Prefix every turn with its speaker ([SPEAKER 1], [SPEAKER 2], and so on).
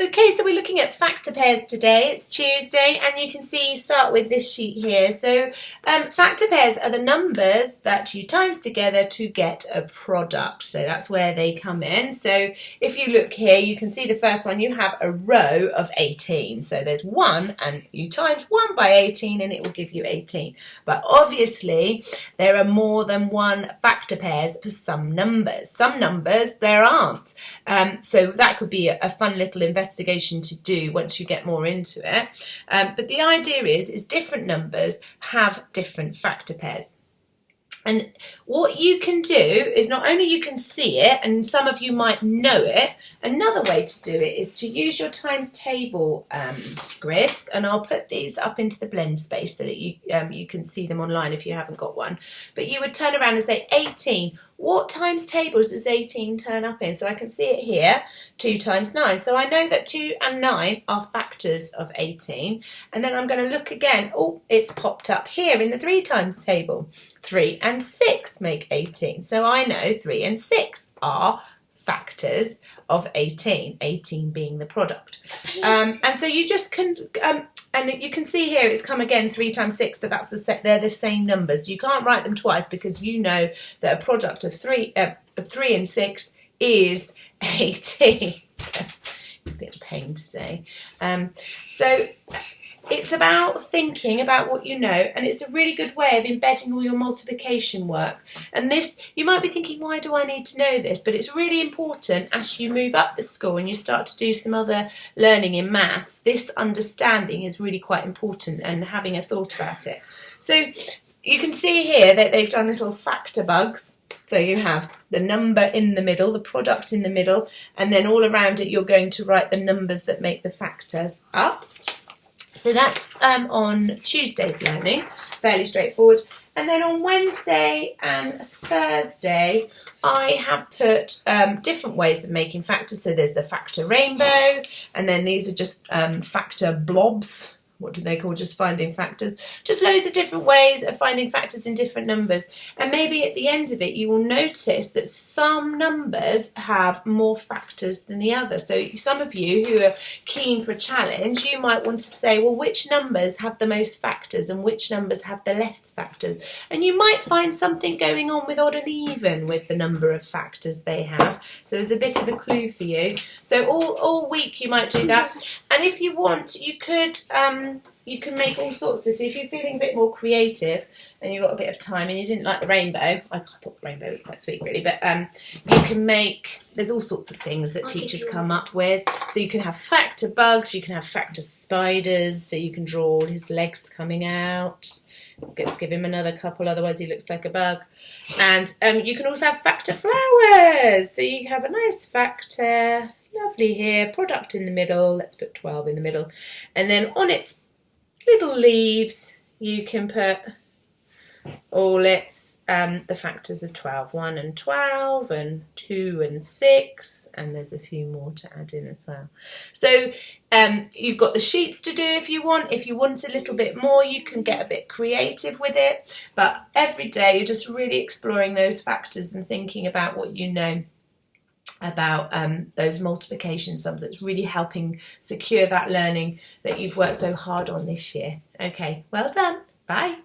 [SPEAKER 1] Okay, so we're looking at factor pairs today. It's Tuesday, and you can see you start with this sheet here. So factor pairs are the numbers that you times together to get a product. So that's where they come in. So if you look here, you can see the first one, you have a row of 18. So there's 1, and you times 1 by 18, and it will give you 18. But obviously, there are more than one factor pairs for some numbers. Some numbers, there aren't. So that could be a fun little investigation to do once you get more into it. But the idea is different numbers have different factor pairs. And what you can do is not only you can see it, and some of you might know it, another way to do it is to use your times table grids, and I'll put these up into the blend space so that you can see them online if you haven't got one. But you would turn around and say 18. What times tables does 18 turn up in? So I can see it here, 2 times 9. So I know that 2 and 9 are factors of 18. And then I'm going to look again. Oh, it's popped up here in the 3 times table. 3 and 6 make 18. So I know 3 and 6 are factors of 18, 18 being the product. And so you just can... and you can see here it's come again 3 times 6, but they're the same numbers. You can't write them twice because you know that a product of 3 and 6 is 18. It's a bit of pain today. So it's about thinking about what you know, and it's a really good way of embedding all your multiplication work. And this, you might be thinking, why do I need to know this? But it's really important as you move up the school and you start to do some other learning in maths. This understanding is really quite important, and having a thought about it. So you can see here that they've done little factor bugs. So you have the number in the middle, the product in the middle, and then all around it you're going to write the numbers that make the factors up. So that's on Tuesday's learning, fairly straightforward. And then on Wednesday and Thursday, I have put different ways of making factors. So there's the factor rainbow, and then these are just factor blobs. What do they call just finding factors? Just loads of different ways of finding factors in different numbers. And maybe at the end of it, you will notice that some numbers have more factors than the other. So some of you who are keen for a challenge, you might want to say, well, which numbers have the most factors and which numbers have the less factors? And you might find something going on with odd and even with the number of factors they have. So there's a bit of a clue for you. So all week you might do that. And if you want, you could... you can make all sorts of, so if you're feeling a bit more creative and you've got a bit of time and you didn't like the rainbow, I thought the rainbow was quite sweet really, but you can make, there's all sorts of things that teachers come up with. So you can have factor bugs, you can have factor spiders, so you can draw all his legs coming out. Let's give him another couple, otherwise he looks like a bug. And you can also have factor flowers, so you have a nice factor. Lovely here, product in the middle, let's put 12 in the middle. And then on its little leaves, you can put all its, the factors of 12. 1 and 12, and 2 and 6, and there's a few more to add in as well. So you've got the sheets to do if you want. If you want a little bit more, you can get a bit creative with it. But every day, you're just really exploring those factors and thinking about what you know about those multiplication sums. It's really helping secure that learning that you've worked so hard on this year. Okay, well done. Bye.